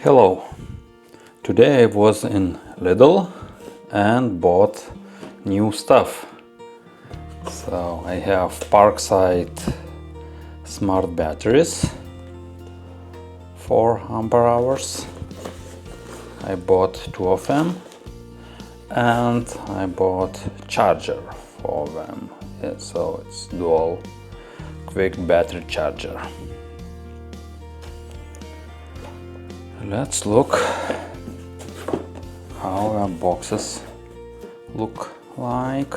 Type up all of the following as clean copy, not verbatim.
Hello! Today I was in Lidl and bought new stuff. So I have Parkside smart batteries, 4 ampere hours. I bought 2 of them and I bought charger for them. So it's dual quick battery charger. Let's look how our boxes look like.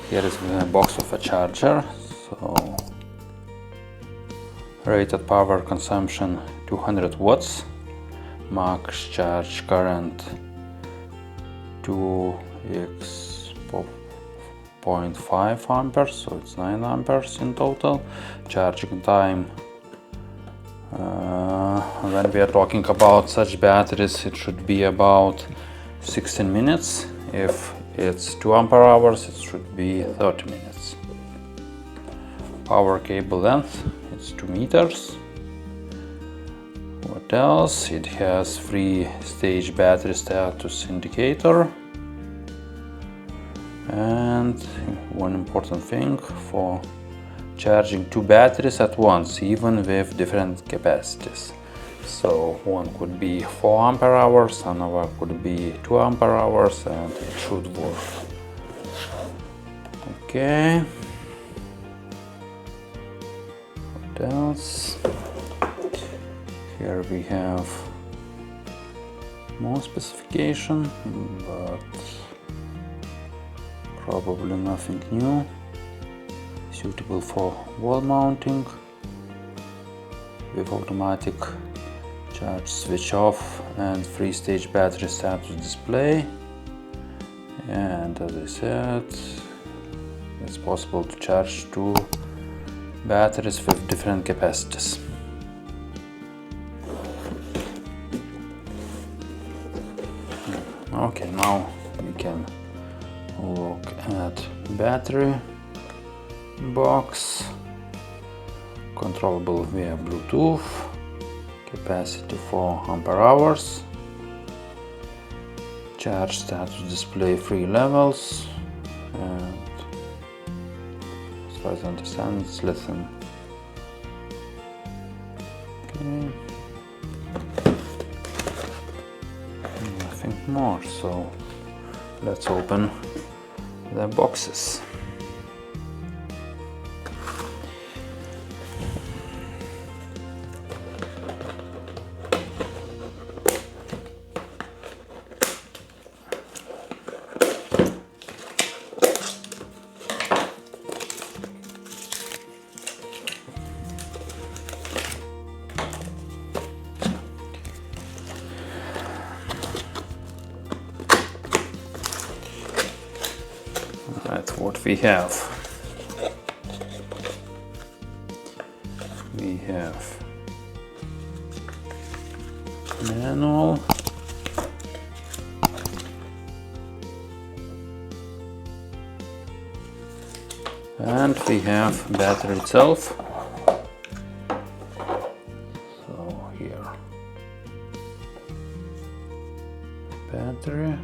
Here is the box of a charger. So rated power consumption 200 watts, max charge current 2x0.5 amperes, so it's 9 amperes in total. Charging time, when we are talking about such batteries, it should be about 16 minutes. If it's 2 ampere hours, it should be 30 minutes. Power cable length, it's 2 meters. What else? It has 3-stage battery status indicator. And one important thing, for charging 2 batteries at once, even with different capacities. So one could be 4 ampere hours, another could be 2 ampere hours, and it should work. Okay. What else? Here we have more specification, but probably nothing new. Suitable for wall mounting with automatic charge switch off and 3-stage battery status display. And as I said, it's possible to charge 2 batteries with different capacities. Okay, now we can look at battery box. Controllable via Bluetooth, capacity 4 ampere hours, charge status display 3 levels, and as far as I understand, it's lithium. Okay. Nothing more, so let's open the boxes. That's what we have. We have manual, and we have battery itself. So here, battery.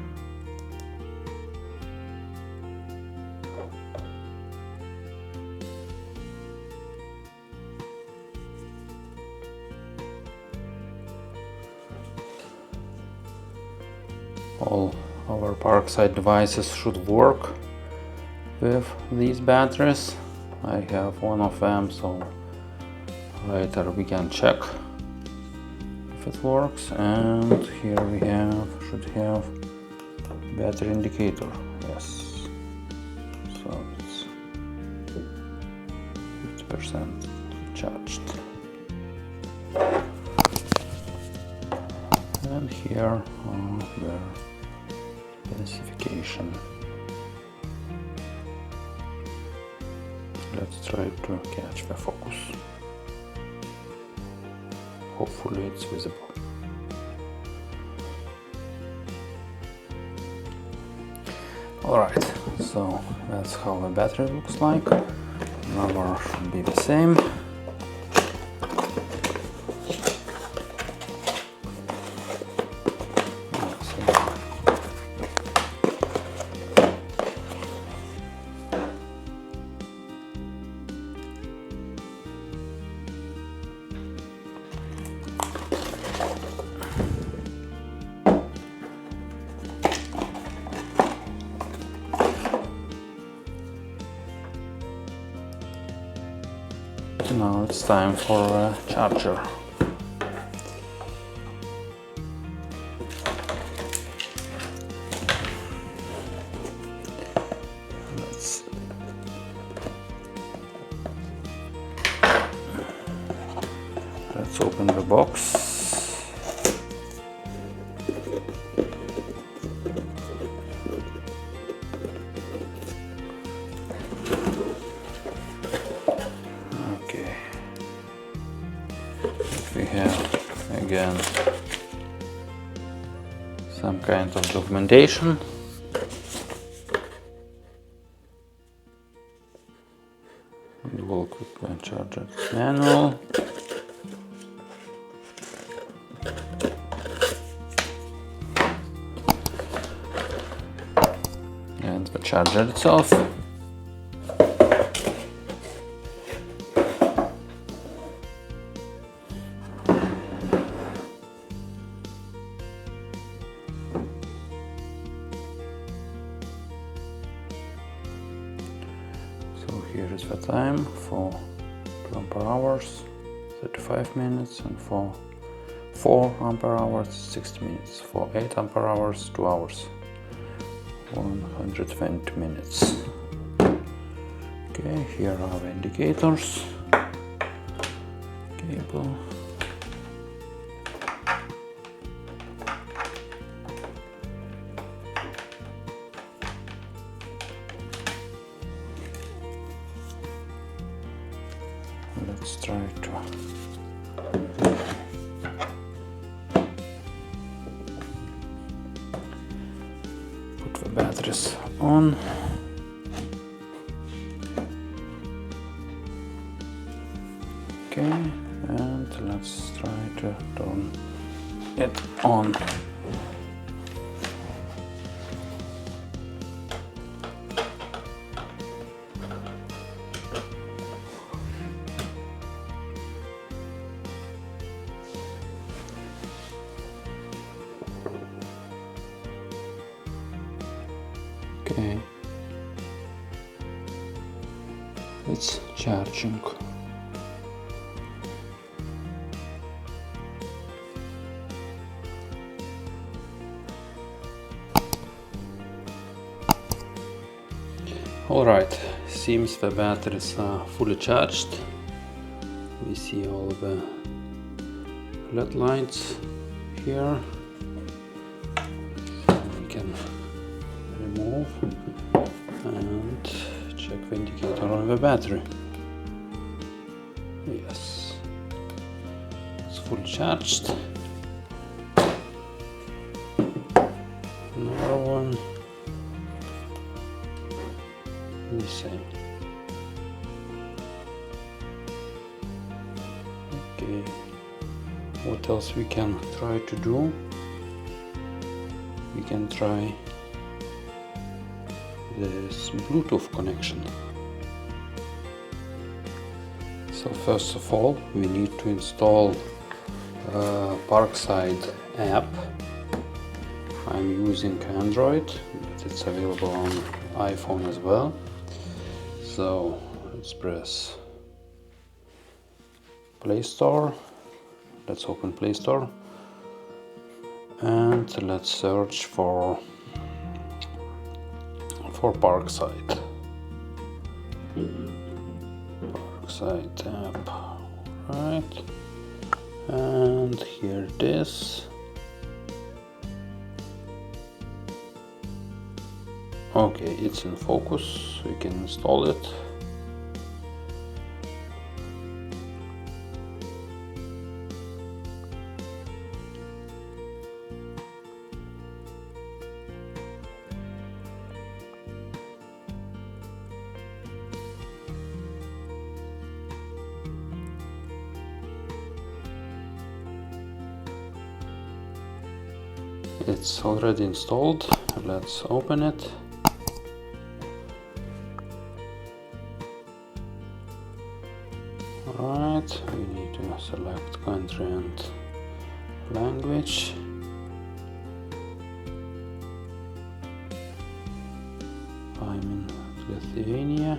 All our Parkside devices should work with these batteries. I have one of them, so later we can check if it works. And here we should have battery indicator. Yes, so it's 50% charged. And here are the specification. Let's try to catch the focus. Hopefully it's visible. Alright, so that's how the battery looks like. Number should be the same. Now it's time for a charger. Let's open the box. Okay. We have again some kind of documentation. Dual Battery Charger manual. And the charger itself. So here is the time for 2 ampere hours, 35 minutes, and for 4 ampere hours, 60 minutes. For 8 ampere hours, 2 hours, 120 minutes. Okay, here are the indicators, cable. Let's try to put the batteries on. Okay, and let's try to turn it on. Okay, it's charging. Alright, seems the batteries are fully charged. We see all the LED lights here. We can remove and check the indicator on the battery. Yes, it's fully charged. Another one, the same. Okay, what else we can try to do? We can try this Bluetooth connection. So first of all, we need to install Parkside app. I'm using Android, but it's available on iPhone as well. So let's press Play Store. Let's open Play Store and let's search for Parkside. Parkside app, right? And here it is. Okay, it's in focus. We can install it. It's already installed. Let's open it. Alright, we need to select country and language. I'm in Lithuania,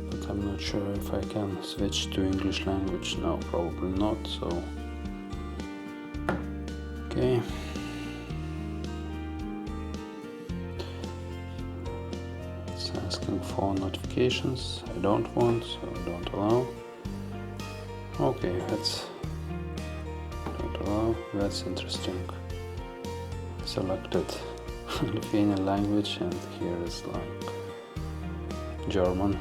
but I'm not sure if I can switch to English language. No, probably not. So okay. It's asking for notifications. I don't want, so don't allow. Okay, don't allow. That's interesting. Selected Lithuanian language, and here is like German.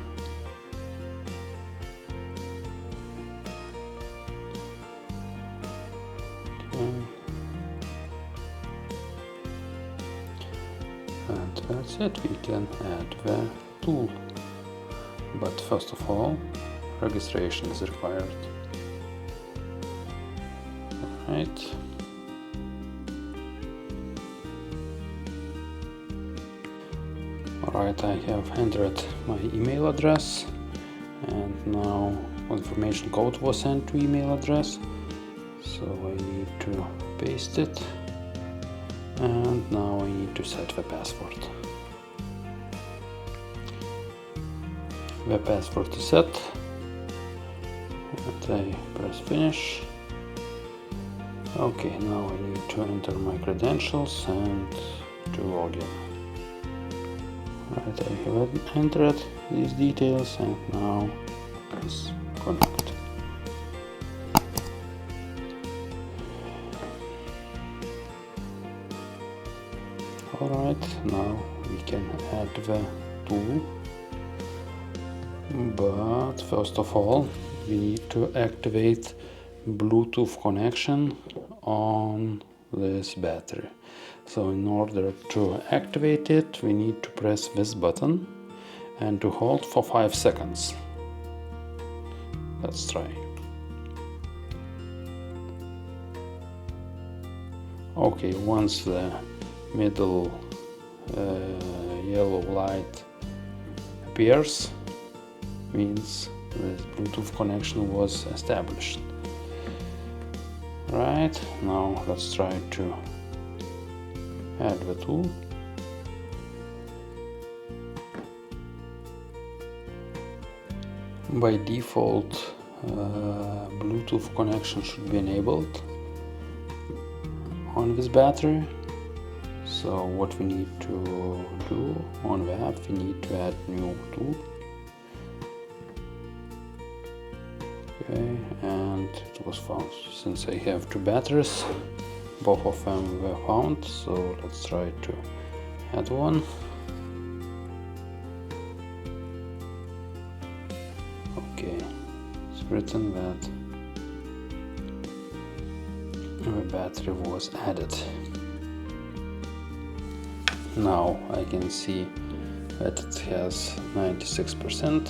Okay. And that's it. We can add the tool. But first of all, registration is required. Alright. Alright, I have entered my email address, and now confirmation code was sent to email address, so I need to paste it, and now I need to set the password. The password is set, and I press finish. Okay, now I need to enter my credentials and to log in. Right, I have entered these details, and now press connect. Alright, now we can add the tool, but first of all we need to activate Bluetooth connection on this battery. So in order to activate it, we need to press this button and to hold for 5 seconds. Let's try. Okay, once the middle yellow light appears, means the Bluetooth connection was established. Right, now let's try to add the tool. By default, Bluetooth connection should be enabled on this battery. So what we need to do on the app, we need to add new tool. Okay, and it was found. Since I have two batteries, both of them were found, so let's try to add one. Okay, it's written that the battery was added. Now I can see that it has 96%.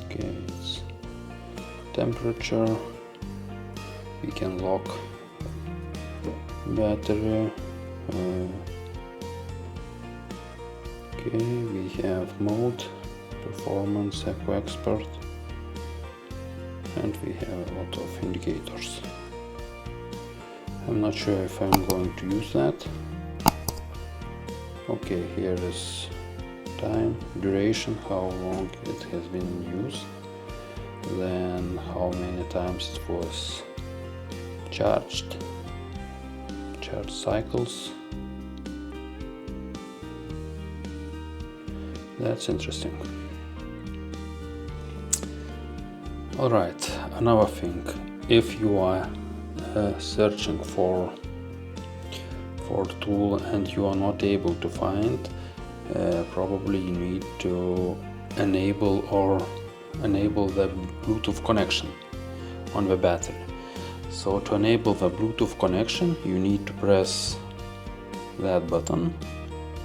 Okay, it's temperature. We can lock battery. Okay, we have mode, performance, Eco Expert, and we have a lot of indicators. I'm not sure if I'm going to use that. Okay, here is time, duration, how long it has been in use, then how many times it was charged, charge cycles. That's interesting. Alright, another thing, if you are searching for a tool and you are not able to find, probably you need to enable the Bluetooth connection on the battery. So to enable the Bluetooth connection, you need to press that button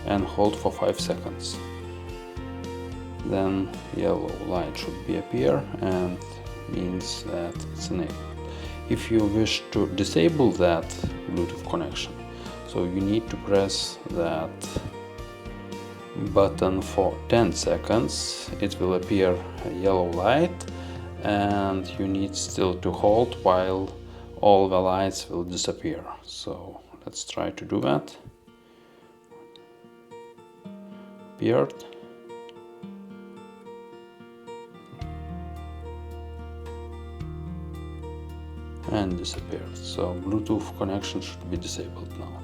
and hold for 5 seconds. Then yellow light should be appear and means that it's enabled. If you wish to disable that Bluetooth connection, so you need to press that button for 10 seconds. It will appear a yellow light, and you need still to hold while all the lights will disappear. So let's try to do that. appeared. And disappeared. So Bluetooth connection should be disabled now.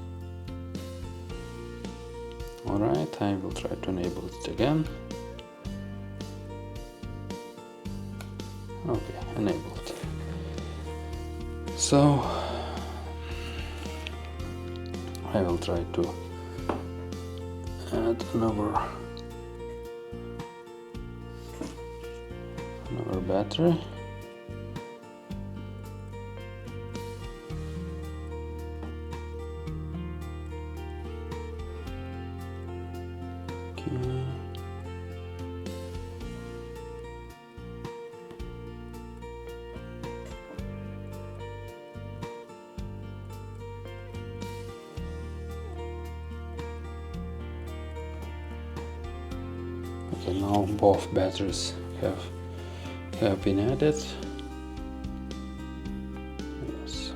Alright, I will try to enable it again. Okay, enabled. So I will try to add another battery. Okay, now both batteries have been added. Yes.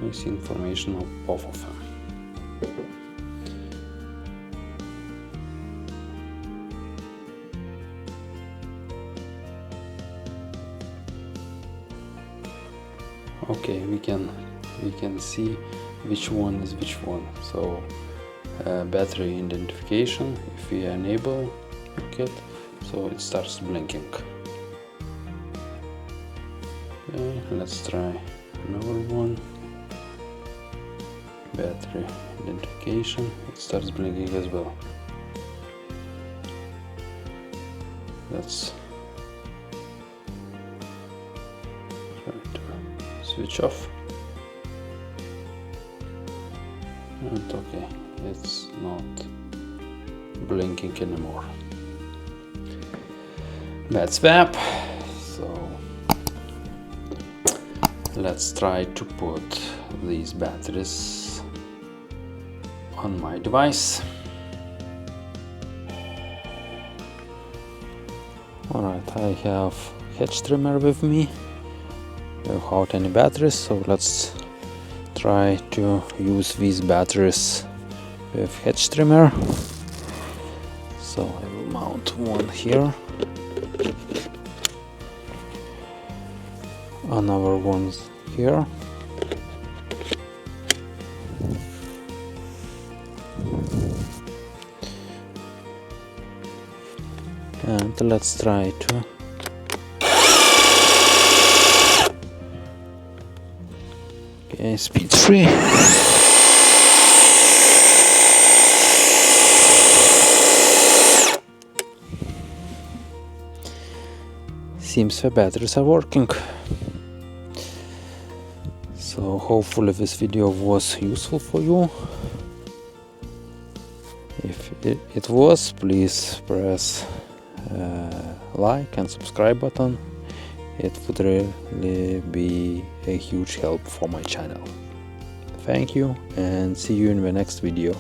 I see information of both of them. Okay, we can see which one is which one. So battery identification, if we enable it, so it starts blinking. Okay, let's try another one. Battery identification, it starts blinking as well. Let's try to switch off. And okay, it's not blinking anymore. Bad swap. So let's try to put these batteries on my device. Alright, I have hedge trimmer with me without any batteries, so let's try to use these batteries with hedge trimmer. So I will mount one here, another one here, and let's try to speed 3. Seems the batteries are working. So hopefully this video was useful for you. If it was, please press like and subscribe button. It would really be a huge help for my channel. Thank you and see you in the next video.